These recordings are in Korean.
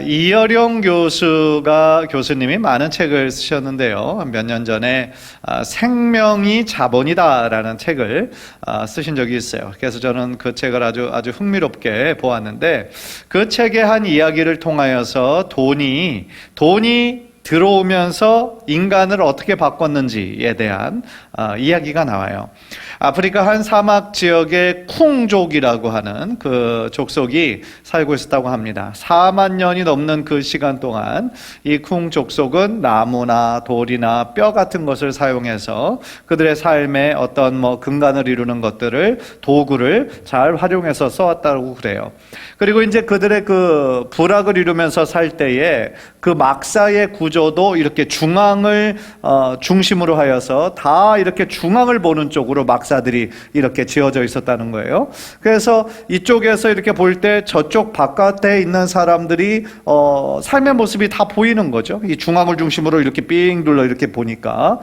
이어룡 교수님이 많은 책을 쓰셨는데요. 몇 년 전에 생명이 자본이다라는 책을 쓰신 적이 있어요. 그래서 저는 그 책을 아주 흥미롭게 보았는데, 그 책의 한 이야기를 통하여서 돈이 들어오면서 인간을 어떻게 바꿨는지에 대한 이야기가 나와요. 아프리카 한 사막 지역의 쿵족이라고 하는 그 족속이 살고 있었다고 합니다. 4만 년이 넘는 그 시간 동안 이 쿵족속은 나무나 돌이나 뼈 같은 것을 사용해서 그들의 삶에 어떤 근간을 이루는 것들을, 도구를 잘 활용해서 써왔다고 그래요. 그리고 이제 그들의 그 부락을 이루면서 살 때에 그 막사의 구조도 이렇게 중앙을 중심으로 하여서 다 이렇게 중앙을 보는 쪽으로 막사들이 이렇게 지어져 있었다는 거예요. 그래서 이쪽에서 이렇게 볼 때 저쪽 바깥에 있는 사람들이 삶의 모습이 다 보이는 거죠. 이 중앙을 중심으로 이렇게 삥 둘러 이렇게 보니까.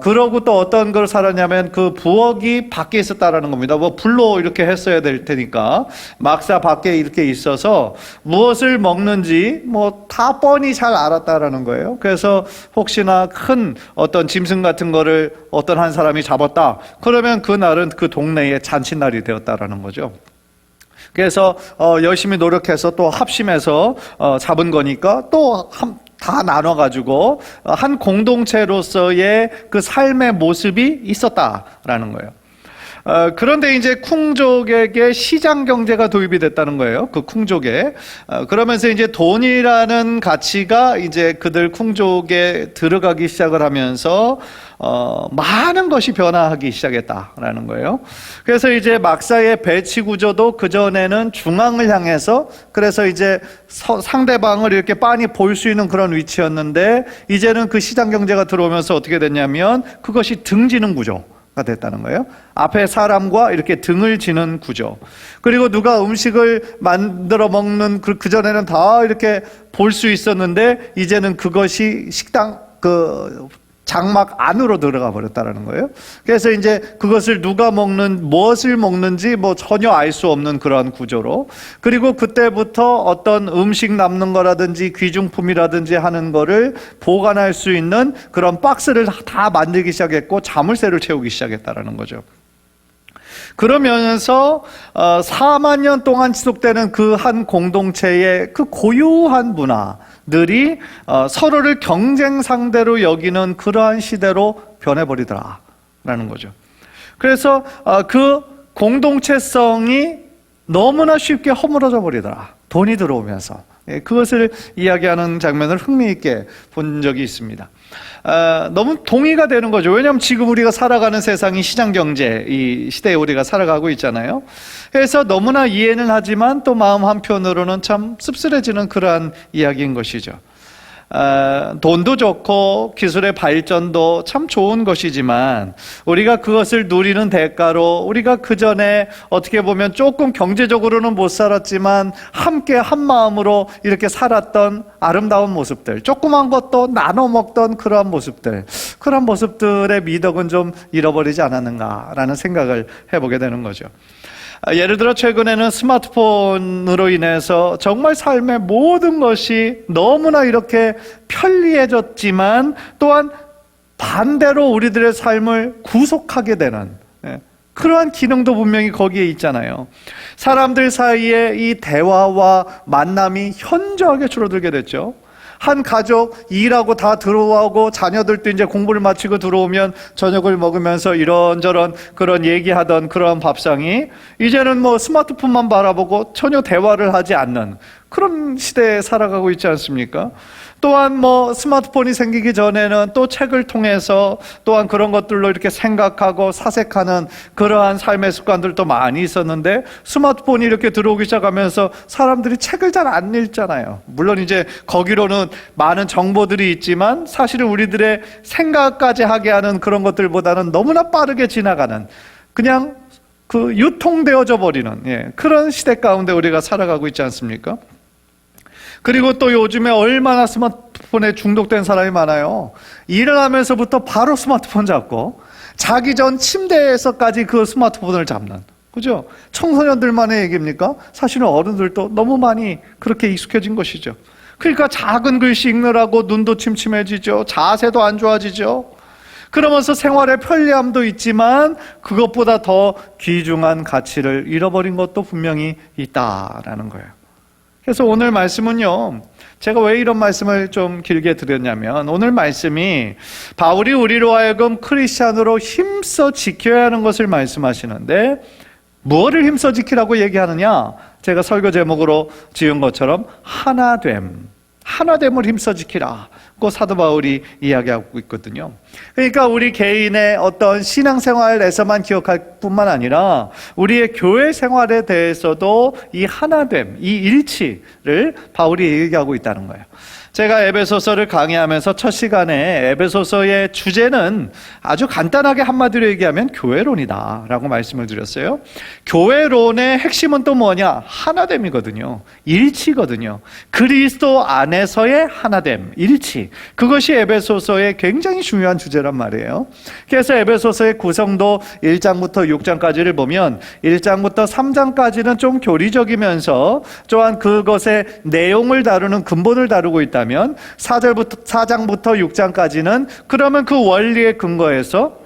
그러고 또 어떤 걸 살았냐면 그 부엌이 밖에 있었다라는 겁니다. 불로 이렇게 했어야 될 테니까 막사 밖에 이렇게 있어서 무엇을 먹는지 다 뻔히 잘 알았다라는 거예요. 그래서 혹시나 큰 어떤 짐승 같은 거를 어떤 한 사람이 잡았다, 그러면 그날은 그 동네의 잔칫날이 되었다라는 거죠. 그래서 열심히 노력해서 또 합심해서 잡은 거니까 또 다 나눠가지고 한 공동체로서의 그 삶의 모습이 있었다라는 거예요. 그런데 이제 쿵족에게 시장 경제가 도입이 됐다는 거예요. 그 쿵족에. 그러면서 이제 돈이라는 가치가 이제 그들 쿵족에 들어가기 시작을 하면서 많은 것이 변화하기 시작했다라는 거예요. 그래서 이제 막사의 배치 구조도 그전에는 중앙을 향해서, 그래서 이제 상대방을 이렇게 빤히 볼 수 있는 그런 위치였는데, 이제는 그 시장 경제가 들어오면서 어떻게 됐냐면 그것이 등지는 구조가 됐다는 거예요. 앞에 사람과 이렇게 등을 지는 구조. 그리고 누가 음식을 만들어 먹는 그전에는 다 이렇게 볼 수 있었는데, 이제는 그것이 식당 장막 안으로 들어가 버렸다는 거예요. 그래서 이제 그것을 누가 무엇을 먹는지 전혀 알 수 없는 그런 구조로, 그리고 그때부터 어떤 음식 남는 거라든지 귀중품이라든지 하는 거를 보관할 수 있는 그런 박스를 다 만들기 시작했고 자물쇠를 채우기 시작했다는 거죠. 그러면서 4만 년 동안 지속되는 그 한 공동체의 그 고유한 문화들이 서로를 경쟁 상대로 여기는 그러한 시대로 변해버리더라라는 거죠. 그래서 그 공동체성이 너무나 쉽게 허물어져 버리더라, 돈이 들어오면서. 그것을 이야기하는 장면을 흥미있게 본 적이 있습니다. 너무 동의가 되는 거죠. 왜냐하면 지금 우리가 살아가는 세상이 시장경제 이 시대에 우리가 살아가고 있잖아요. 그래서 너무나 이해는 하지만 또 마음 한편으로는 참 씁쓸해지는 그러한 이야기인 것이죠. 돈도 좋고 기술의 발전도 참 좋은 것이지만 우리가 그것을 누리는 대가로 우리가 그전에 어떻게 보면 조금 경제적으로는 못 살았지만 함께 한 마음으로 이렇게 살았던 아름다운 모습들, 조그만 것도 나눠 먹던 그러한 모습들의 미덕은 좀 잃어버리지 않았는가라는 생각을 해보게 되는 거죠. 예를 들어 최근에는 스마트폰으로 인해서 정말 삶의 모든 것이 너무나 이렇게 편리해졌지만 또한 반대로 우리들의 삶을 구속하게 되는 그러한 기능도 분명히 거기에 있잖아요. 사람들 사이에 이 대화와 만남이 현저하게 줄어들게 됐죠. 한 가족 일하고 다 들어오고 자녀들도 이제 공부를 마치고 들어오면 저녁을 먹으면서 이런저런 그런 얘기하던 그런 밥상이 이제는 스마트폰만 바라보고 전혀 대화를 하지 않는 그런 시대에 살아가고 있지 않습니까? 또한 스마트폰이 생기기 전에는 또 책을 통해서 또한 그런 것들로 이렇게 생각하고 사색하는 그러한 삶의 습관들도 많이 있었는데, 스마트폰이 이렇게 들어오기 시작하면서 사람들이 책을 잘 안 읽잖아요. 물론 이제 거기로는 많은 정보들이 있지만 사실은 우리들의 생각까지 하게 하는 그런 것들보다는 너무나 빠르게 지나가는, 그냥 유통되어져 버리는 그런 시대 가운데 우리가 살아가고 있지 않습니까? 그리고 또 요즘에 얼마나 스마트폰에 중독된 사람이 많아요. 일어나면서부터 바로 스마트폰 잡고 자기 전 침대에서까지 그 스마트폰을 잡는 그죠? 청소년들만의 얘기입니까? 사실은 어른들도 너무 많이 그렇게 익숙해진 것이죠. 그러니까 작은 글씨 읽느라고 눈도 침침해지죠. 자세도 안 좋아지죠. 그러면서 생활의 편리함도 있지만 그것보다 더 귀중한 가치를 잃어버린 것도 분명히 있다라는 거예요. 그래서 오늘 말씀은요, 제가 왜 이런 말씀을 좀 길게 드렸냐면, 오늘 말씀이 바울이 우리로 하여금 크리스찬으로 힘써 지켜야 하는 것을 말씀하시는데, 무엇을 힘써 지키라고 얘기하느냐? 제가 설교 제목으로 지은 것처럼 하나됨을 힘써 지키라. 그 사도 바울이 이야기하고 있거든요. 그러니까 우리 개인의 어떤 신앙생활에서만 기억할 뿐만 아니라 우리의 교회 생활에 대해서도 이 하나됨, 이 일치를 바울이 얘기하고 있다는 거예요. 제가 에베소서를 강의하면서 첫 시간에 에베소서의 주제는 아주 간단하게 한마디로 얘기하면 교회론이다 라고 말씀을 드렸어요. 교회론의 핵심은 또 뭐냐? 하나됨이거든요. 일치거든요. 그리스도 안에서의 하나됨, 일치. 그것이 에베소서의 굉장히 중요한 주제란 말이에요. 그래서 에베소서의 구성도 1장부터 6장까지를 보면 1장부터 3장까지는 좀 교리적이면서 또한 그것의 내용을 다루는 근본을 다루고 있다면 4장부터 6장까지는 그러면 그 원리에 근거해서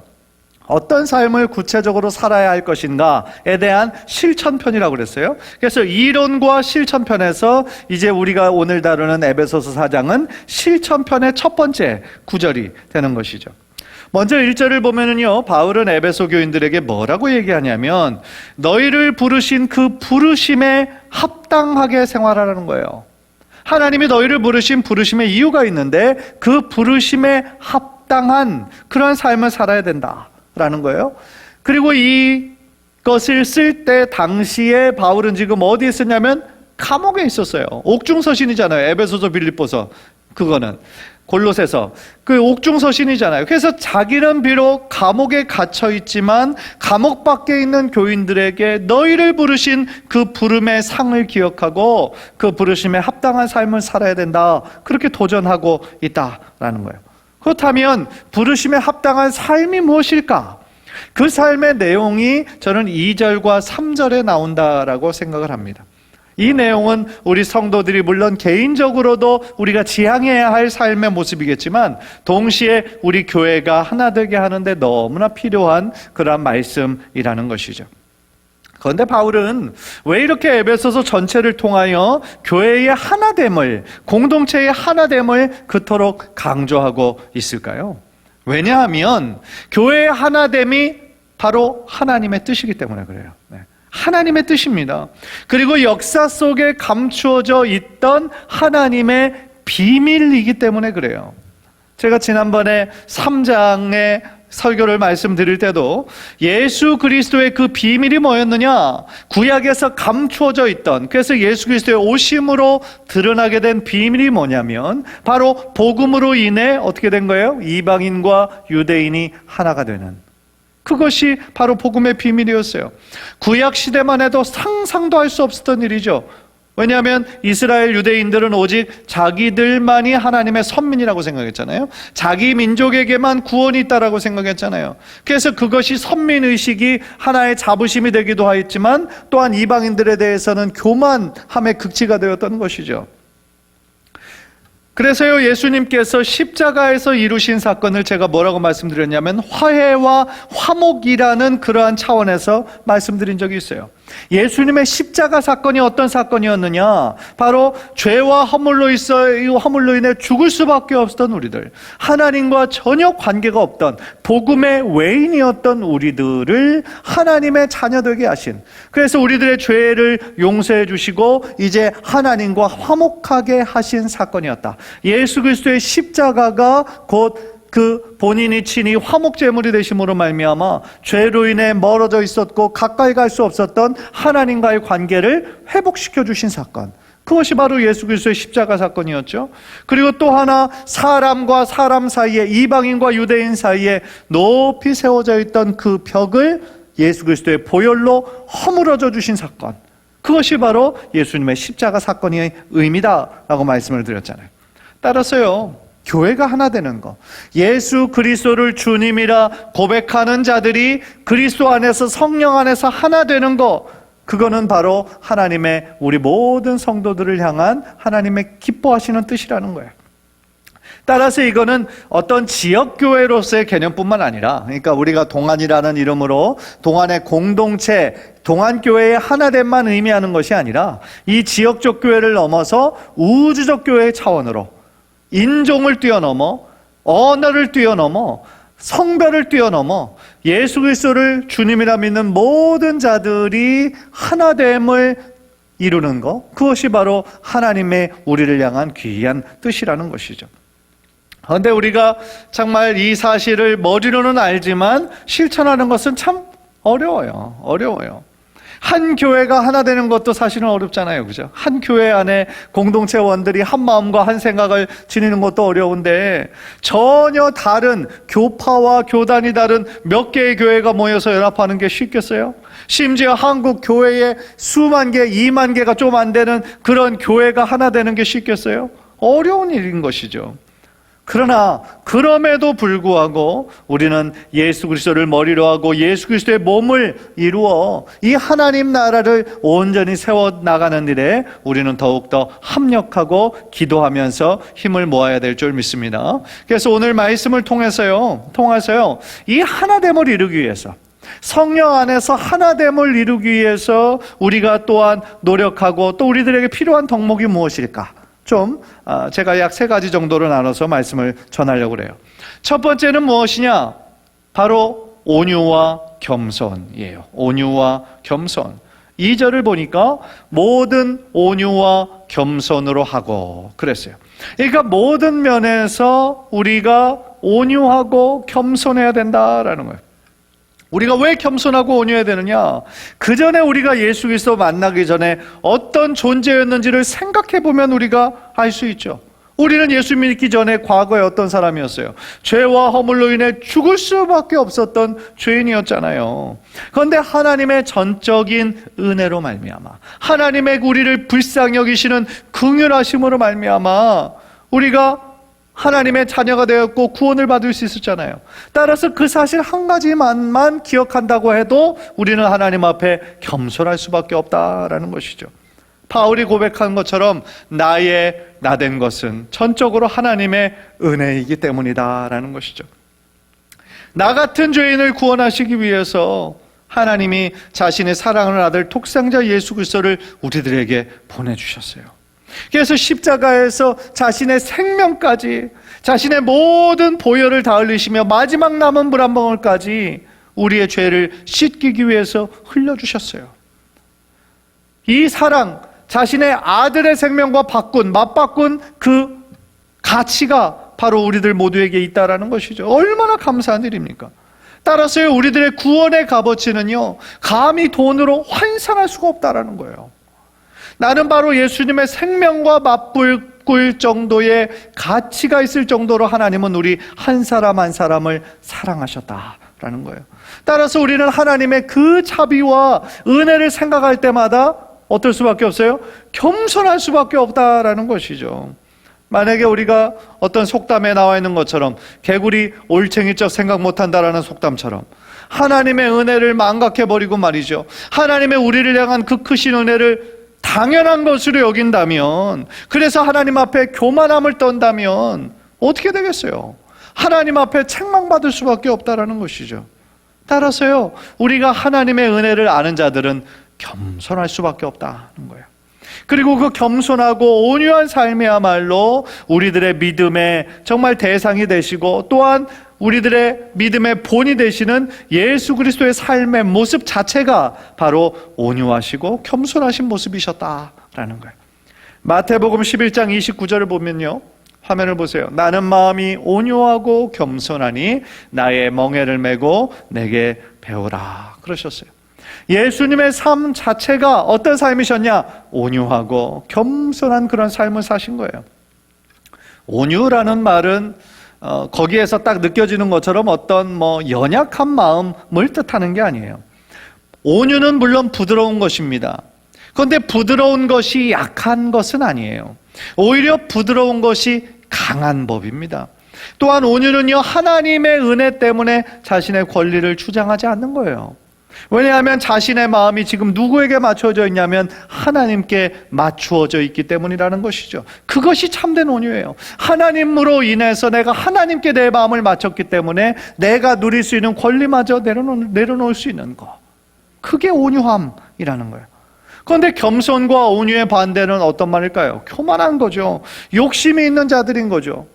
어떤 삶을 구체적으로 살아야 할 것인가에 대한 실천편이라고 그랬어요. 그래서 이론과 실천편에서 이제 우리가 오늘 다루는 에베소서 4장은 실천편의 첫 번째 구절이 되는 것이죠. 먼저 1절을 보면은요, 바울은 에베소 교인들에게 뭐라고 얘기하냐면 너희를 부르신 그 부르심에 합당하게 생활하라는 거예요. 하나님이 너희를 부르신 부르심의 이유가 있는데 그 부르심에 합당한 그런 삶을 살아야 된다라는 거예요. 그리고 이것을 쓸 때 당시에 바울은 지금 어디에 있었냐면 감옥에 있었어요. 옥중서신이잖아요. 에베소서, 빌립보서, 그거는 골로새서, 그 옥중서신이잖아요. 그래서 자기는 비록 감옥에 갇혀 있지만 감옥 밖에 있는 교인들에게 너희를 부르신 그 부름의 상을 기억하고 그 부르심에 합당한 삶을 살아야 된다, 그렇게 도전하고 있다라는 거예요. 그렇다면 부르심에 합당한 삶이 무엇일까? 그 삶의 내용이 저는 2절과 3절에 나온다라고 생각을 합니다. 이 내용은 우리 성도들이 물론 개인적으로도 우리가 지향해야 할 삶의 모습이겠지만 동시에 우리 교회가 하나 되게 하는데 너무나 필요한 그런 말씀이라는 것이죠. 그런데 바울은 왜 이렇게 에베소서 전체를 통하여 교회의 하나됨을, 공동체의 하나됨을 그토록 강조하고 있을까요? 왜냐하면 교회의 하나됨이 바로 하나님의 뜻이기 때문에 그래요. 하나님의 뜻입니다. 그리고 역사 속에 감추어져 있던 하나님의 비밀이기 때문에 그래요. 제가 지난번에 3장의 설교를 말씀드릴 때도 예수 그리스도의 그 비밀이 뭐였느냐? 구약에서 감추어져 있던, 그래서 예수 그리스도의 오심으로 드러나게 된 비밀이 뭐냐면 바로 복음으로 인해 어떻게 된 거예요? 이방인과 유대인이 하나가 되는, 그것이 바로 복음의 비밀이었어요. 구약 시대만 해도 상상도 할 수 없었던 일이죠. 왜냐하면 이스라엘 유대인들은 오직 자기들만이 하나님의 선민이라고 생각했잖아요. 자기 민족에게만 구원이 있다라고 생각했잖아요. 그래서 그것이 선민의식이 하나의 자부심이 되기도 하였지만 또한 이방인들에 대해서는 교만함의 극치가 되었던 것이죠. 그래서요, 예수님께서 십자가에서 이루신 사건을 제가 뭐라고 말씀드렸냐면 화해와 화목이라는 그러한 차원에서 말씀드린 적이 있어요. 예수님의 십자가 사건이 어떤 사건이었느냐? 바로 죄와 허물로 인해 죽을 수밖에 없었던 우리들, 하나님과 전혀 관계가 없던 복음의 외인이었던 우리들을 하나님의 자녀 되게 하신, 그래서 우리들의 죄를 용서해 주시고 이제 하나님과 화목하게 하신 사건이었다. 예수 그리스도의 십자가가 곧 그 본인이 친히 화목제물이 되심으로 말미암아 죄로 인해 멀어져 있었고 가까이 갈 수 없었던 하나님과의 관계를 회복시켜 주신 사건, 그것이 바로 예수 그리스도의 십자가 사건이었죠. 그리고 또 하나, 사람과 사람 사이에, 이방인과 유대인 사이에 높이 세워져 있던 그 벽을 예수 그리스도의 보혈로 허물어져 주신 사건, 그것이 바로 예수님의 십자가 사건의 의미다라고 말씀을 드렸잖아요. 따라서요, 교회가 하나 되는 것, 예수 그리스도를 주님이라 고백하는 자들이 그리스도 안에서 성령 안에서 하나 되는 것, 그거는 바로 하나님의 우리 모든 성도들을 향한 하나님의 기뻐하시는 뜻이라는 거예요. 따라서 이거는 어떤 지역교회로서의 개념뿐만 아니라, 그러니까 우리가 동안이라는 이름으로 동안의 공동체, 동안교회의 하나됨만 의미하는 것이 아니라 이 지역적 교회를 넘어서 우주적 교회의 차원으로 인종을 뛰어넘어, 언어를 뛰어넘어, 성별을 뛰어넘어 예수 그리스도를 주님이라 믿는 모든 자들이 하나됨을 이루는 것, 그것이 바로 하나님의 우리를 향한 귀한 뜻이라는 것이죠. 그런데 우리가 정말 이 사실을 머리로는 알지만 실천하는 것은 참 어려워요. 한 교회가 하나 되는 것도 사실은 어렵잖아요, 그죠? 한 교회 안에 공동체원들이 한 마음과 한 생각을 지니는 것도 어려운데, 전혀 다른 교파와 교단이 다른 몇 개의 교회가 모여서 연합하는 게 쉽겠어요? 심지어 한국 교회에 수만 개, 2만 개가 좀 안 되는 그런 교회가 하나 되는 게 쉽겠어요? 어려운 일인 것이죠. 그러나 그럼에도 불구하고 우리는 예수 그리스도를 머리로 하고 예수 그리스도의 몸을 이루어 이 하나님 나라를 온전히 세워나가는 일에 우리는 더욱더 합력하고 기도하면서 힘을 모아야 될 줄 믿습니다. 그래서 오늘 말씀을 통해서요 이 하나됨을 이루기 위해서, 성령 안에서 하나됨을 이루기 위해서 우리가 또한 노력하고 또 우리들에게 필요한 덕목이 무엇일까? 제가 약 3가지 정도로 나눠서 말씀을 전하려고 그래요. 첫 번째는 무엇이냐? 바로 온유와 겸손이에요. 온유와 겸손. 2절을 보니까 모든 온유와 겸손으로 하고 그랬어요. 그러니까 모든 면에서 우리가 온유하고 겸손해야 된다라는 거예요. 우리가 왜 겸손하고 온유해야 되느냐? 그 전에 우리가 예수 그리스도 만나기 전에 어떤 존재였는지를 생각해 보면 우리가 알 수 있죠. 우리는 예수 믿기 전에 과거에 어떤 사람이었어요? 죄와 허물로 인해 죽을 수밖에 없었던 죄인이었잖아요. 그런데 하나님의 전적인 은혜로 말미암아, 하나님의 우리를 불쌍히 여기시는 긍휼하심으로 말미암아 우리가 하나님의 자녀가 되었고 구원을 받을 수 있었잖아요. 따라서 그 사실 한 가지만만 기억한다고 해도 우리는 하나님 앞에 겸손할 수밖에 없다라는 것이죠. 바울이 고백한 것처럼 나의 나된 것은 전적으로 하나님의 은혜이기 때문이다라는 것이죠. 나 같은 죄인을 구원하시기 위해서 하나님이 자신의 사랑하는 아들 독생자 예수 그리스도를 우리들에게 보내주셨어요. 그래서 십자가에서 자신의 생명까지, 자신의 모든 보혈을 다 흘리시며 마지막 남은 물 한 방울까지 우리의 죄를 씻기기 위해서 흘려주셨어요. 이 사랑, 자신의 아들의 생명과 맞바꾼 그 가치가 바로 우리들 모두에게 있다라는 것이죠. 얼마나 감사한 일입니까? 따라서 우리들의 구원의 값어치는요, 감히 돈으로 환산할 수가 없다라는 거예요. 나는 바로 예수님의 생명과 맞불 정도의 가치가 있을 정도로 하나님은 우리 한 사람 한 사람을 사랑하셨다라는 거예요. 따라서 우리는 하나님의 그 자비와 은혜를 생각할 때마다 어떨 수밖에 없어요? 겸손할 수밖에 없다라는 것이죠. 만약에 우리가 어떤 속담에 나와 있는 것처럼 개구리 올챙이적 생각 못한다라는 속담처럼 하나님의 은혜를 망각해버리고 말이죠, 하나님의 우리를 향한 그 크신 은혜를 당연한 것으로 여긴다면, 그래서 하나님 앞에 교만함을 떤다면 어떻게 되겠어요? 하나님 앞에 책망받을 수밖에 없다라는 것이죠. 따라서요, 우리가 하나님의 은혜를 아는 자들은 겸손할 수밖에 없다는 거예요. 그리고 그 겸손하고 온유한 삶이야말로 우리들의 믿음의 정말 대상이 되시고, 또한 우리들의 믿음의 본이 되시는 예수 그리스도의 삶의 모습 자체가 바로 온유하시고 겸손하신 모습이셨다라는 거예요. 마태복음 11장 29절을 보면요, 화면을 보세요. 나는 마음이 온유하고 겸손하니 나의 멍에를 메고 내게 배우라 그러셨어요. 예수님의 삶 자체가 어떤 삶이셨냐? 온유하고 겸손한 그런 삶을 사신 거예요. 온유라는 말은 거기에서 딱 느껴지는 것처럼 어떤 연약한 마음을 뜻하는 게 아니에요. 온유는 물론 부드러운 것입니다. 그런데 부드러운 것이 약한 것은 아니에요. 오히려 부드러운 것이 강한 법입니다. 또한 온유는요, 하나님의 은혜 때문에 자신의 권리를 주장하지 않는 거예요. 왜냐하면 자신의 마음이 지금 누구에게 맞춰져 있냐면 하나님께 맞추어져 있기 때문이라는 것이죠. 그것이 참된 온유예요. 하나님으로 인해서 내가 하나님께 내 마음을 맞췄기 때문에 내가 누릴 수 있는 권리마저 내려놓을 수 있는 것, 그게 온유함이라는 거예요. 그런데 겸손과 온유의 반대는 어떤 말일까요? 교만한 거죠. 욕심이 있는 자들인 거죠.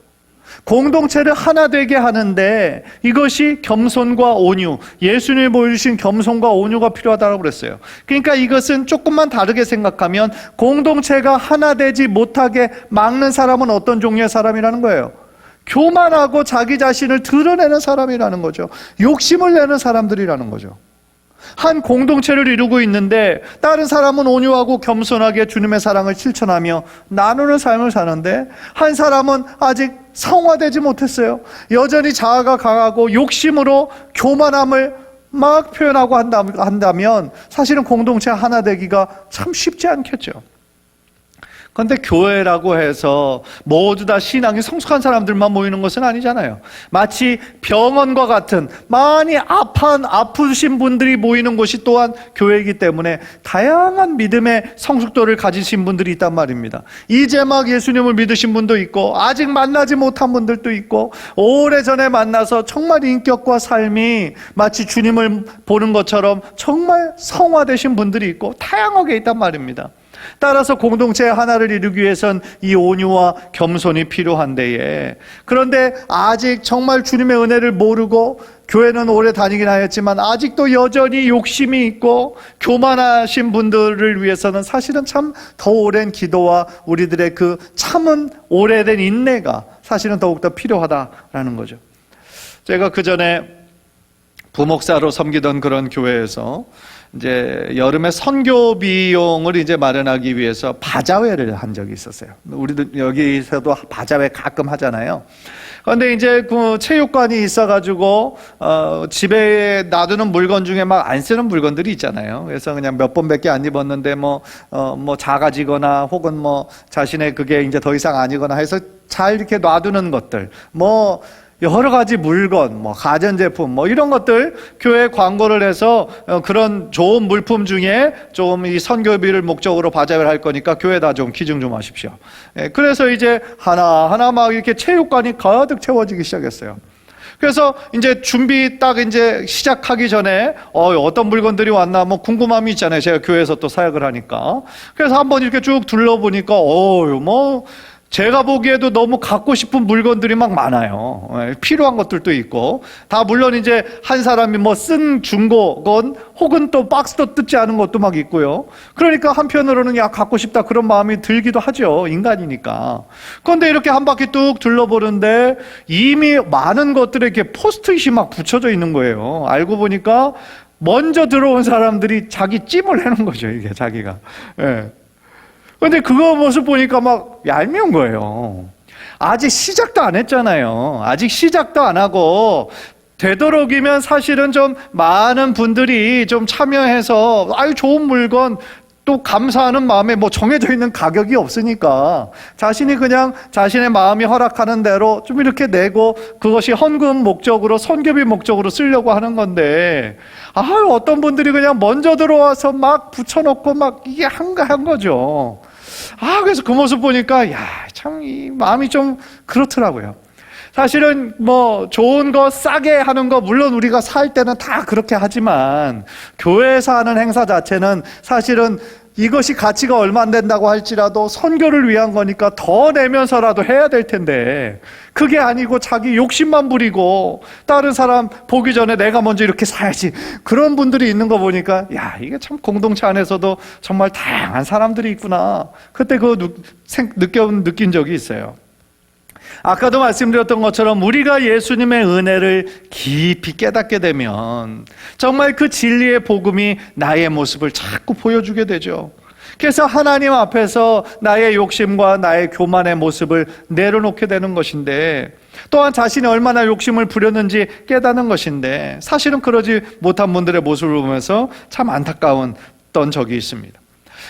공동체를 하나 되게 하는데 이것이 겸손과 온유, 예수님이 보여주신 겸손과 온유가 필요하다고 그랬어요. 그러니까 이것은 조금만 다르게 생각하면 공동체가 하나 되지 못하게 막는 사람은 어떤 종류의 사람이라는 거예요? 교만하고 자기 자신을 드러내는 사람이라는 거죠. 욕심을 내는 사람들이라는 거죠. 한 공동체를 이루고 있는데 다른 사람은 온유하고 겸손하게 주님의 사랑을 실천하며 나누는 삶을 사는데 한 사람은 아직 성화되지 못했어요. 여전히 자아가 강하고 욕심으로 교만함을 막 표현하고 한다면 사실은 공동체 하나 되기가 참 쉽지 않겠죠. 그런데 교회라고 해서 모두 다 신앙이 성숙한 사람들만 모이는 것은 아니잖아요. 마치 병원과 같은 많이 아프신 분들이 모이는 곳이 또한 교회이기 때문에 다양한 믿음의 성숙도를 가지신 분들이 있단 말입니다. 이제 막 예수님을 믿으신 분도 있고 아직 만나지 못한 분들도 있고 오래전에 만나서 정말 인격과 삶이 마치 주님을 보는 것처럼 정말 성화되신 분들이 있고 다양하게 있단 말입니다. 따라서 공동체 하나를 이루기 위해선 이 온유와 겸손이 필요한데요. 그런데 아직 정말 주님의 은혜를 모르고 교회는 오래 다니긴 하였지만 아직도 여전히 욕심이 있고 교만하신 분들을 위해서는 사실은 참 더 오랜 기도와 우리들의 그 참은 오래된 인내가 사실은 더욱더 필요하다라는 거죠. 제가 그 전에 부목사로 섬기던 그런 교회에서 이제 여름에 선교 비용을 이제 마련하기 위해서 바자회를 한 적이 있었어요. 우리도 여기서도 바자회 가끔 하잖아요. 그런데 이제 그 체육관이 있어가지고 집에 놔두는 물건 중에 막 안 쓰는 물건들이 있잖아요. 그래서 그냥 몇 번밖에 안 입었는데 뭐 작아지거나 혹은 뭐 자신의 그게 이제 더 이상 아니거나 해서 잘 이렇게 놔두는 것들, 뭐 여러 가지 물건, 가전제품, 이런 것들 교회 광고를 해서 그런 좋은 물품 중에 좀 이 선교비를 목적으로 바자회를 할 거니까 교회에다 좀 기증 좀 하십시오. 그래서 이제 하나하나 막 이렇게 체육관이 가득 채워지기 시작했어요. 그래서 이제 준비 딱 이제 시작하기 전에 어떤 물건들이 왔나 궁금함이 있잖아요. 제가 교회에서 또 사역을 하니까. 그래서 한번 이렇게 쭉 둘러보니까 제가 보기에도 너무 갖고 싶은 물건들이 막 많아요. 필요한 것들도 있고 다 물론 이제 한 사람이 쓴 중고건 혹은 또 박스도 뜯지 않은 것도 막 있고요. 그러니까 한편으로는 갖고 싶다 그런 마음이 들기도 하죠. 인간이니까. 그런데 이렇게 한 바퀴 뚝 둘러보는데 이미 많은 것들에 이렇게 포스트잇이 막 붙여져 있는 거예요. 알고 보니까 먼저 들어온 사람들이 자기 찜을 해놓은 거죠. 이게 자기가. 근데 그거 모습 보니까 막 얄미운 거예요. 아직 시작도 안 했잖아요. 아직 시작도 안 하고 되도록이면 사실은 좀 많은 분들이 좀 참여해서 좋은 물건 또 감사하는 마음에 정해져 있는 가격이 없으니까 자신이 그냥 자신의 마음이 허락하는 대로 좀 이렇게 내고 그것이 헌금 목적으로 선교비 목적으로 쓰려고 하는 건데 어떤 분들이 그냥 먼저 들어와서 막 붙여놓고 막 이게 한가한 거죠. 그래서 그 모습 보니까 참 이 마음이 좀 그렇더라고요. 사실은 좋은 거 싸게 하는 거 물론 우리가 살 때는 다 그렇게 하지만 교회에서 하는 행사 자체는 사실은 이것이 가치가 얼마 안 된다고 할지라도 선교를 위한 거니까 더 내면서라도 해야 될 텐데 그게 아니고 자기 욕심만 부리고 다른 사람 보기 전에 내가 먼저 이렇게 사야지 그런 분들이 있는 거 보니까 이게 참 공동체 안에서도 정말 다양한 사람들이 있구나. 그때 그거 느낀 적이 있어요. 아까도 말씀드렸던 것처럼 우리가 예수님의 은혜를 깊이 깨닫게 되면 정말 그 진리의 복음이 나의 모습을 자꾸 보여주게 되죠. 그래서 하나님 앞에서 나의 욕심과 나의 교만의 모습을 내려놓게 되는 것인데 또한 자신이 얼마나 욕심을 부렸는지 깨닫는 것인데 사실은 그러지 못한 분들의 모습을 보면서 참 안타까웠던 적이 있습니다.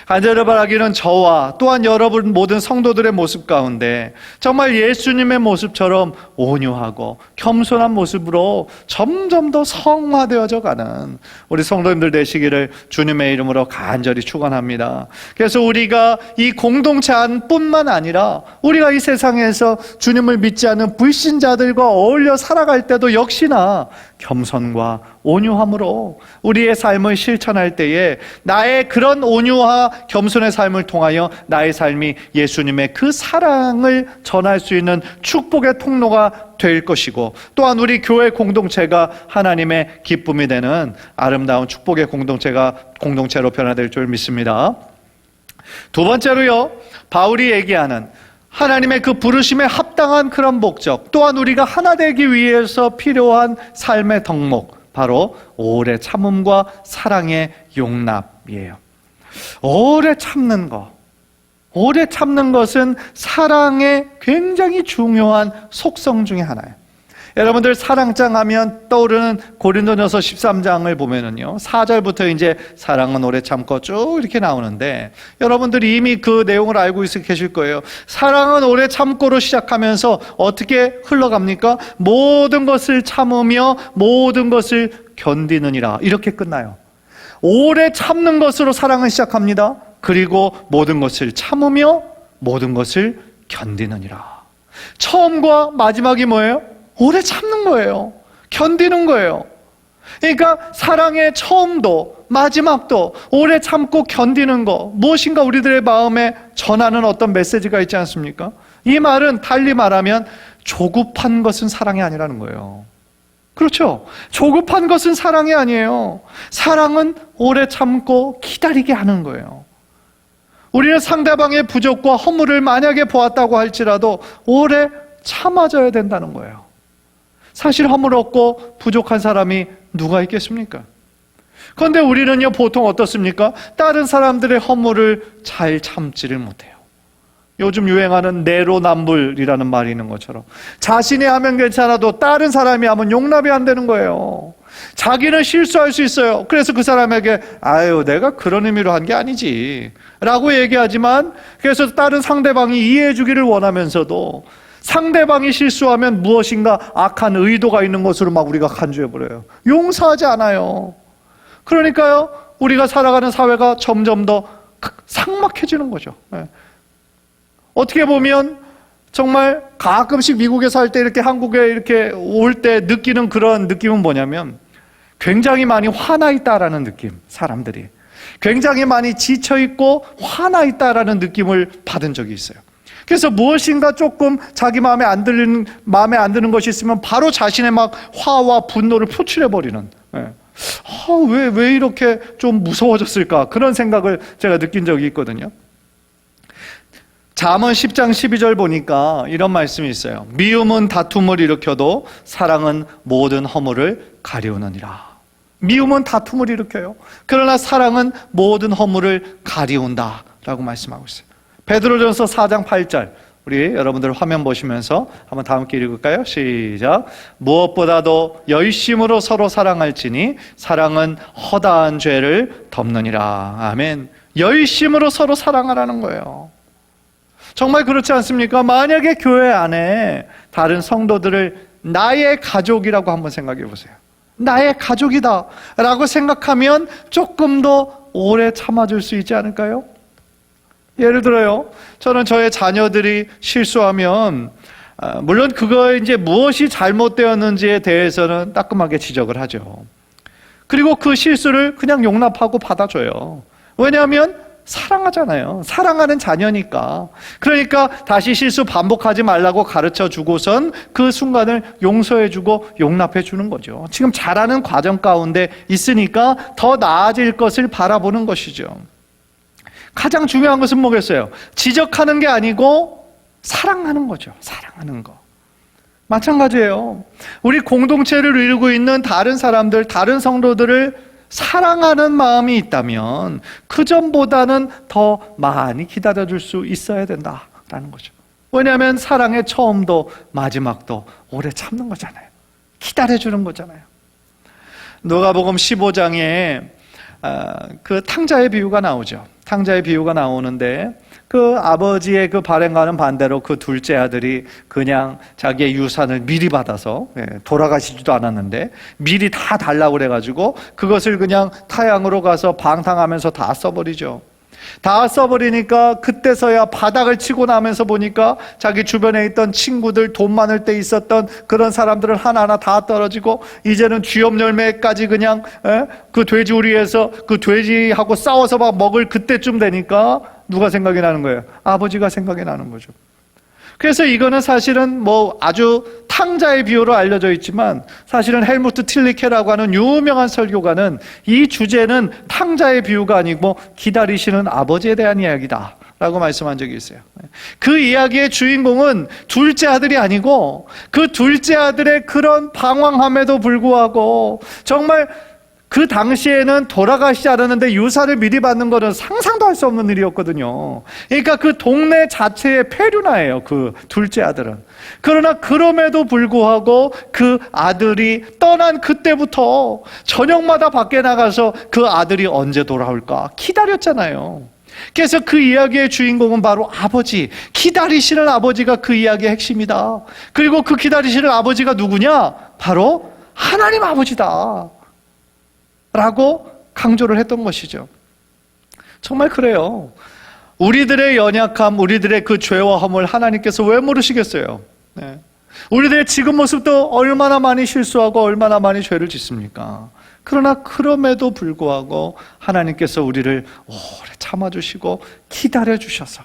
간절히 바라기는 저와 또한 여러분 모든 성도들의 모습 가운데 정말 예수님의 모습처럼 온유하고 겸손한 모습으로 점점 더 성화되어져 가는 우리 성도님들 되시기를 주님의 이름으로 간절히 축원합니다. 그래서 우리가 이 공동체 안뿐만 아니라 우리가 이 세상에서 주님을 믿지 않는 불신자들과 어울려 살아갈 때도 역시나 겸손과 온유함으로 우리의 삶을 실천할 때에 나의 그런 온유와 겸손의 삶을 통하여 나의 삶이 예수님의 그 사랑을 전할 수 있는 축복의 통로가 될 것이고, 또한 우리 교회 공동체가 하나님의 기쁨이 되는 아름다운 축복의 공동체로 변화될 줄 믿습니다. 두 번째로요, 바울이 얘기하는 하나님의 그 부르심에 합당한 그런 목적, 또한 우리가 하나 되기 위해서 필요한 삶의 덕목, 바로 오래 참음과 사랑의 용납이에요. 오래 참는 것, 오래 참는 것은 사랑의 굉장히 중요한 속성 중에 하나예요. 여러분들 사랑장 하면 떠오르는 고린도전서 13장을 보면은요, 4절부터 이제 사랑은 오래 참고 쭉 이렇게 나오는데, 여러분들이 이미 그 내용을 알고 계실 거예요. 사랑은 오래 참고로 시작하면서 어떻게 흘러갑니까? 모든 것을 참으며 모든 것을 견디느니라, 이렇게 끝나요. 오래 참는 것으로 사랑은 시작합니다. 그리고 모든 것을 참으며 모든 것을 견디느니라. 처음과 마지막이 뭐예요? 오래 참는 거예요. 견디는 거예요. 그러니까 사랑의 처음도 마지막도 오래 참고 견디는 거, 무엇인가 우리들의 마음에 전하는 어떤 메시지가 있지 않습니까? 이 말은 달리 말하면 조급한 것은 사랑이 아니라는 거예요. 그렇죠? 조급한 것은 사랑이 아니에요. 사랑은 오래 참고 기다리게 하는 거예요. 우리는 상대방의 부족과 허물을 만약에 보았다고 할지라도 오래 참아줘야 된다는 거예요. 사실 허물 없고 부족한 사람이 누가 있겠습니까? 그런데 우리는요, 보통 어떻습니까? 다른 사람들의 허물을 잘 참지를 못해요. 요즘 유행하는 내로남불이라는 말이 있는 것처럼 자신이 하면 괜찮아도 다른 사람이 하면 용납이 안 되는 거예요. 자기는 실수할 수 있어요. 그래서 그 사람에게 아유, 내가 그런 의미로 한 게 아니지 라고 얘기하지만, 그래서 다른 상대방이 이해해 주기를 원하면서도 상대방이 실수하면 무엇인가 악한 의도가 있는 것으로 막 우리가 간주해버려요. 용서하지 않아요. 그러니까요, 우리가 살아가는 사회가 점점 더 삭막해지는 거죠. 어떻게 보면 정말 가끔씩 미국에 살 때 이렇게 한국에 이렇게 올 때 느끼는 그런 느낌은 뭐냐면, 굉장히 많이 화나 있다라는 느낌, 사람들이 굉장히 많이 지쳐 있고 화나 있다라는 느낌을 받은 적이 있어요. 그래서 무엇인가 조금 자기 마음에 안 드는 것이 있으면 바로 자신의 막 화와 분노를 표출해 버리는, 왜 이렇게 좀 무서워졌을까, 그런 생각을 제가 느낀 적이 있거든요. 잠언 10장 12절 보니까 이런 말씀이 있어요. 미움은 다툼을 일으켜도 사랑은 모든 허물을 가리우느니라. 미움은 다툼을 일으켜요. 그러나 사랑은 모든 허물을 가리운다 라고 말씀하고 있어요. 베드로전서 4장 8절, 우리 여러분들 화면 보시면서 한번 다 함께 읽을까요? 시작. 무엇보다도 열심으로 서로 사랑할지니 사랑은 허다한 죄를 덮느니라. 아멘. 열심으로 서로 사랑하라는 거예요. 정말 그렇지 않습니까? 만약에 교회 안에 다른 성도들을 나의 가족이라고 한번 생각해 보세요. 나의 가족이다 라고 생각하면 조금 더 오래 참아줄 수 있지 않을까요? 예를 들어요, 저는 저의 자녀들이 실수하면 물론 그거에 이제 무엇이 잘못되었는지에 대해서는 따끔하게 지적을 하죠. 그리고 그 실수를 그냥 용납하고 받아줘요. 왜냐하면 사랑하잖아요. 사랑하는 자녀니까. 그러니까 다시 실수 반복하지 말라고 가르쳐 주고선 그 순간을 용서해 주고 용납해 주는 거죠. 지금 잘하는 과정 가운데 있으니까 더 나아질 것을 바라보는 것이죠. 가장 중요한 것은 뭐겠어요? 지적하는 게 아니고 사랑하는 거죠. 사랑하는 거. 마찬가지예요. 우리 공동체를 이루고 있는 다른 사람들, 다른 성도들을 사랑하는 마음이 있다면 그 전보다는 더 많이 기다려줄 수 있어야 된다라는 거죠. 왜냐하면 사랑의 처음도 마지막도 오래 참는 거잖아요. 기다려주는 거잖아요. 누가복음 15장에 그 탕자의 비유가 나오죠. 탕자의 비유가 나오는데 그 아버지의 그 바람과는 반대로 그 둘째 아들이 그냥 자기의 유산을 미리 받아서, 돌아가시지도 않았는데 미리 다 달라고 그래가지고 그것을 그냥 타향으로 가서 방탕하면서 다 써버리죠. 다 써버리니까 그때서야 바닥을 치고 나면서 보니까 자기 주변에 있던 친구들, 돈 많을 때 있었던 그런 사람들은 하나하나 다 떨어지고 이제는 쥐염 열매까지 그냥 그 돼지우리에서 그 돼지하고 싸워서 막 먹을 그때쯤 되니까 누가 생각이 나는 거예요? 아버지가 생각이 나는 거죠. 그래서 이거는 사실은 뭐 아주 탕자의 비유로 알려져 있지만 사실은 헬무트 틸리케라고 하는 유명한 설교가는 이 주제는 탕자의 비유가 아니고 기다리시는 아버지에 대한 이야기다 라고 말씀한 적이 있어요. 그 이야기의 주인공은 둘째 아들이 아니고 그 둘째 아들의 그런 방황함에도 불구하고 정말 그 당시에는 돌아가시지 않았는데 유산을 미리 받는 것은 상상도 할 수 없는 일이었거든요. 그러니까 그 동네 자체의 폐륜아예요, 그 둘째 아들은. 그러나 그럼에도 불구하고 그 아들이 떠난 그때부터 저녁마다 밖에 나가서 그 아들이 언제 돌아올까 기다렸잖아요. 그래서 그 이야기의 주인공은 바로 아버지, 기다리시는 아버지가 그 이야기의 핵심이다. 그리고 그 기다리시는 아버지가 누구냐? 바로 하나님 아버지다 라고 강조를 했던 것이죠. 정말 그래요. 우리들의 연약함, 우리들의 그 죄와 허물 하나님께서 왜 모르시겠어요? 우리들의 지금 모습도 얼마나 많이 실수하고 얼마나 많이 죄를 짓습니까? 그러나 그럼에도 불구하고 하나님께서 우리를 오래 참아주시고 기다려주셔서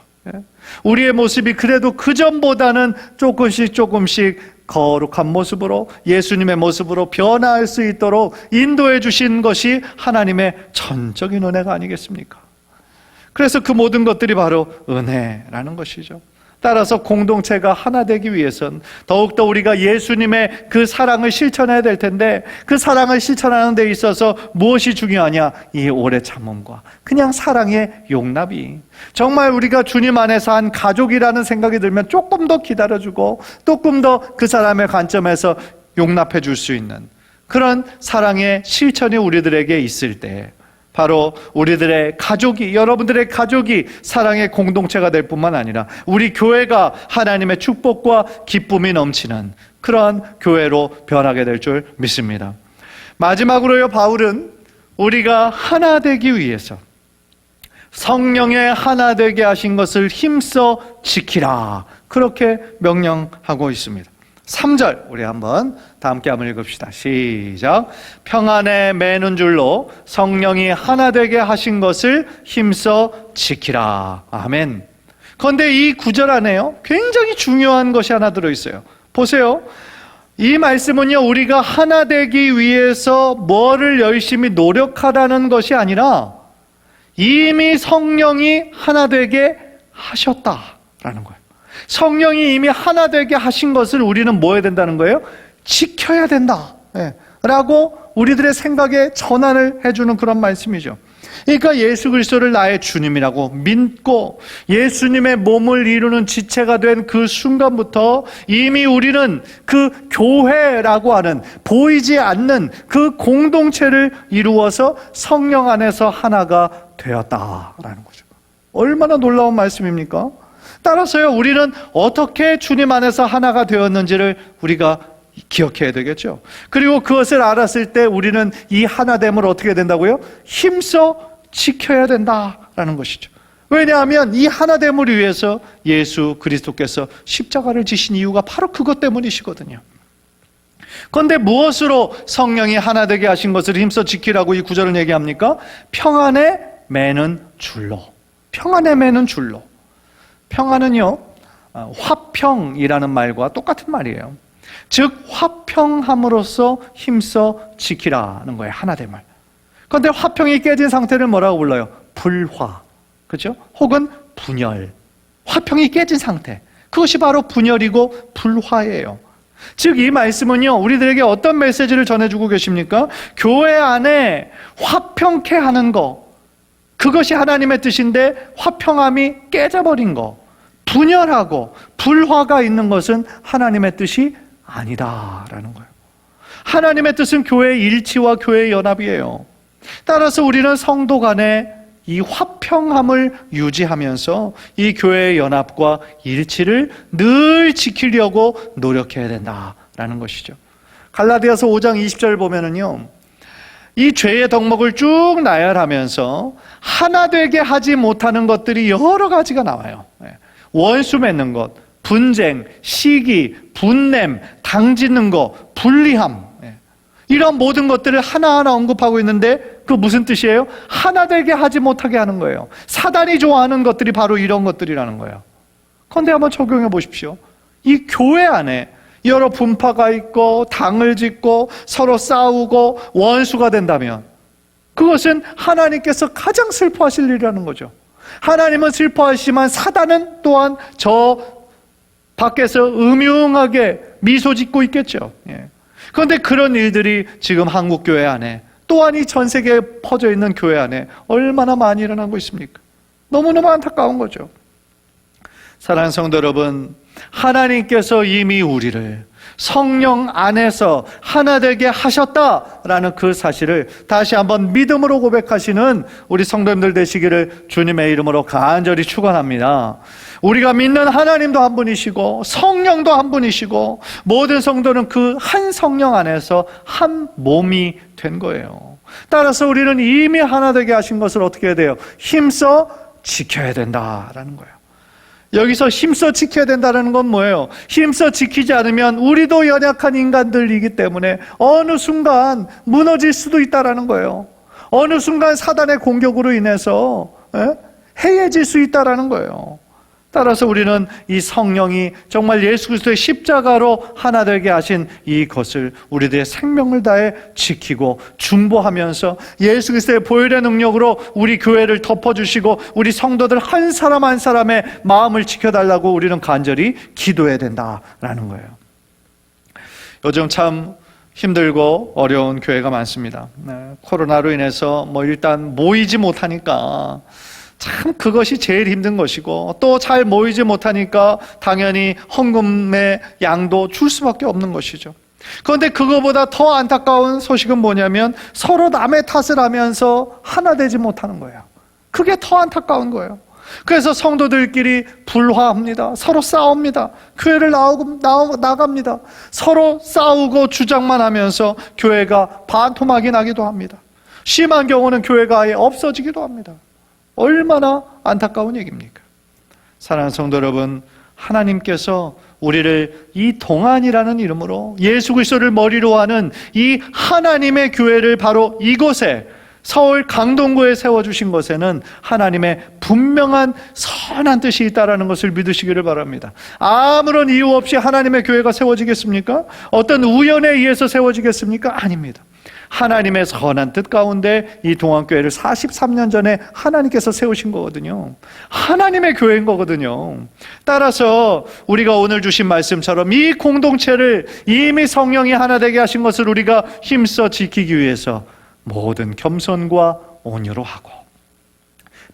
우리의 모습이 그래도 그전보다는 조금씩 거룩한 모습으로, 예수님의 모습으로 변화할 수 있도록 인도해 주신 것이 하나님의 전적인 은혜가 아니겠습니까? 그래서 그 모든 것들이 바로 은혜라는 것이죠. 따라서 공동체가 하나 되기 위해선 더욱더 우리가 예수님의 그 사랑을 실천해야 될 텐데, 그 사랑을 실천하는 데 있어서 무엇이 중요하냐? 이 오래 참음과 그냥 사랑의 용납이, 정말 우리가 주님 안에서 한 가족이라는 생각이 들면 조금 더 기다려주고 조금 더 그 사람의 관점에서 용납해 줄 수 있는 그런 사랑의 실천이 우리들에게 있을 때 바로 우리들의 가족이, 여러분들의 가족이 사랑의 공동체가 될 뿐만 아니라 우리 교회가 하나님의 축복과 기쁨이 넘치는 그러한 교회로 변하게 될 줄 믿습니다. 마지막으로요, 바울은 우리가 하나 되기 위해서 성령의 하나 되게 하신 것을 힘써 지키라, 그렇게 명령하고 있습니다. 3절 우리 한번 다 함께 한번 읽읍시다. 시작. 평안에 매는 줄로 성령이 하나 되게 하신 것을 힘써 지키라. 아멘. 그런데 이 구절 안에요, 굉장히 중요한 것이 하나 들어있어요. 보세요. 이 말씀은요, 우리가 하나 되기 위해서 뭐를 열심히 노력하라는 것이 아니라 이미 성령이 하나 되게 하셨다라는 거예요. 성령이 이미 하나 되게 하신 것을 우리는 뭐 해야 된다는 거예요? 지켜야 된다 라고 우리들의 생각에 전환을 해주는 그런 말씀이죠. 그러니까 예수 그리스도를 나의 주님이라고 믿고 예수님의 몸을 이루는 지체가 된 그 순간부터 이미 우리는 그 교회라고 하는 보이지 않는 그 공동체를 이루어서 성령 안에서 하나가 되었다라는 거죠. 얼마나 놀라운 말씀입니까? 따라서요, 우리는 어떻게 주님 안에서 하나가 되었는지를 우리가 기억해야 되겠죠. 그리고 그것을 알았을 때 우리는 이 하나됨을 어떻게 된다고요? 힘써 지켜야 된다라는 것이죠. 왜냐하면 이 하나됨을 위해서 예수 그리스도께서 십자가를 지신 이유가 바로 그것 때문이시거든요. 그런데 무엇으로 성령이 하나 되게 하신 것을 힘써 지키라고 이 구절을 얘기합니까? 평안에 매는 줄로. 평안에 매는 줄로. 평안은요, 화평이라는 말과 똑같은 말이에요. 즉 화평함으로써 힘써 지키라는 거예요. 하나됨을. 그런데 화평이 깨진 상태를 뭐라고 불러요? 불화, 그렇죠? 혹은 분열. 화평이 깨진 상태, 그것이 바로 분열이고 불화예요. 즉 이 말씀은요, 우리들에게 어떤 메시지를 전해주고 계십니까? 교회 안에 화평케 하는 거, 그것이 하나님의 뜻인데 화평함이 깨져버린 거, 분열하고 불화가 있는 것은 하나님의 뜻이 아니다라는 거예요. 하나님의 뜻은 교회의 일치와 교회의 연합이에요. 따라서 우리는 성도 간에 이 화평함을 유지하면서 이 교회의 연합과 일치를 늘 지키려고 노력해야 된다라는 것이죠. 갈라디아서 5장 20절 보면은요, 이 죄의 덕목을 쭉 나열하면서 하나 되게 하지 못하는 것들이 여러 가지가 나와요. 원수 맺는 것, 분쟁, 시기, 분냄, 당짓는 것, 불리함, 이런 모든 것들을 하나하나 언급하고 있는데 그 무슨 뜻이에요? 하나 되게 하지 못하게 하는 거예요. 사단이 좋아하는 것들이 바로 이런 것들이라는 거예요. 그런데 한번 적용해 보십시오. 이 교회 안에 여러 분파가 있고 당을 짓고 서로 싸우고 원수가 된다면 그것은 하나님께서 가장 슬퍼하실 일이라는 거죠. 하나님은 슬퍼하시지만 사단은 또한 저 밖에서 음흉하게 미소 짓고 있겠죠. 그런데 그런 일들이 지금 한국교회 안에 또한 이 전 세계에 퍼져 있는 교회 안에 얼마나 많이 일어나고 있습니까? 너무너무 안타까운 거죠. 사랑하는 성도 여러분, 하나님께서 이미 우리를 성령 안에서 하나 되게 하셨다라는 그 사실을 다시 한번 믿음으로 고백하시는 우리 성도님들 되시기를 주님의 이름으로 간절히 축원합니다. 우리가 믿는 하나님도 한 분이시고 성령도 한 분이시고 모든 성도는 그 한 성령 안에서 한 몸이 된 거예요. 따라서 우리는 이미 하나 되게 하신 것을 어떻게 해야 돼요? 힘써 지켜야 된다라는 거예요. 여기서 힘써 지켜야 된다는 건 뭐예요? 힘써 지키지 않으면 우리도 연약한 인간들이기 때문에 어느 순간 무너질 수도 있다는 거예요. 어느 순간 사단의 공격으로 인해서 해해질 수 있다는 거예요. 따라서 우리는 이 성령이 정말 예수 그리스도의 십자가로 하나 되게 하신 이것을 우리들의 생명을 다해 지키고 중보하면서 예수 그리스도의 보혈의 능력으로 우리 교회를 덮어주시고 우리 성도들 한 사람 한 사람의 마음을 지켜달라고 우리는 간절히 기도해야 된다라는 거예요. 요즘 참 힘들고 어려운 교회가 많습니다. 코로나로 인해서 일단 모이지 못하니까 참 그것이 제일 힘든 것이고 또 잘 모이지 못하니까 당연히 헌금의 양도 줄 수밖에 없는 것이죠. 그런데 그거보다 더 안타까운 소식은 뭐냐면 서로 남의 탓을 하면서 하나 되지 못하는 거예요. 그게 더 안타까운 거예요. 그래서 성도들끼리 불화합니다. 서로 싸웁니다. 교회를 나갑니다. 서로 싸우고 주장만 하면서 교회가 반토막이 나기도 합니다. 심한 경우는 교회가 아예 없어지기도 합니다. 얼마나 안타까운 얘기입니까? 사랑하는 성도 여러분, 하나님께서 우리를 이 동안이라는 이름으로 예수 그리스도를 머리로 하는 이 하나님의 교회를 바로 이곳에 서울 강동구에 세워주신 것에는 하나님의 분명한 선한 뜻이 있다는 것을 믿으시기를 바랍니다. 아무런 이유 없이 하나님의 교회가 세워지겠습니까? 어떤 우연에 의해서 세워지겠습니까? 아닙니다. 하나님의 선한 뜻 가운데 이 동안교회를 43년 전에 하나님께서 세우신 거거든요. 하나님의 교회인 거거든요. 따라서 우리가 오늘 주신 말씀처럼 이 공동체를 이미 성령이 하나 되게 하신 것을 우리가 힘써 지키기 위해서 모든 겸손과 온유로 하고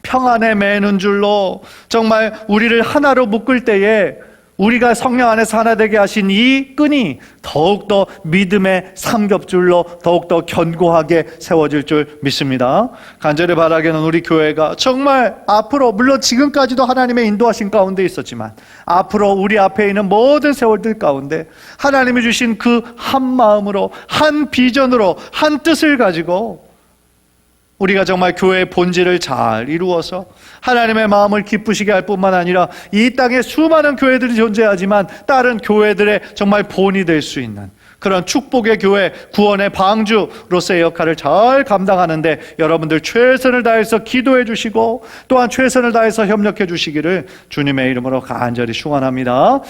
평안에 매는 줄로 정말 우리를 하나로 묶을 때에 우리가 성령 안에서 하나 되게 하신 이 끈이 더욱더 믿음의 삼겹줄로 더욱더 견고하게 세워질 줄 믿습니다. 간절히 바라기는 우리 교회가 정말 앞으로 물론 지금까지도 하나님의 인도하신 가운데 있었지만 앞으로 우리 앞에 있는 모든 세월들 가운데 하나님이 주신 그 한 마음으로 한 비전으로 한 뜻을 가지고 우리가 정말 교회의 본질을 잘 이루어서 하나님의 마음을 기쁘시게 할 뿐만 아니라 이 땅에 수많은 교회들이 존재하지만 다른 교회들의 정말 본이 될 수 있는 그런 축복의 교회, 구원의 방주로서의 역할을 잘 감당하는데 여러분들 최선을 다해서 기도해 주시고 또한 최선을 다해서 협력해 주시기를 주님의 이름으로 간절히 축원합니다.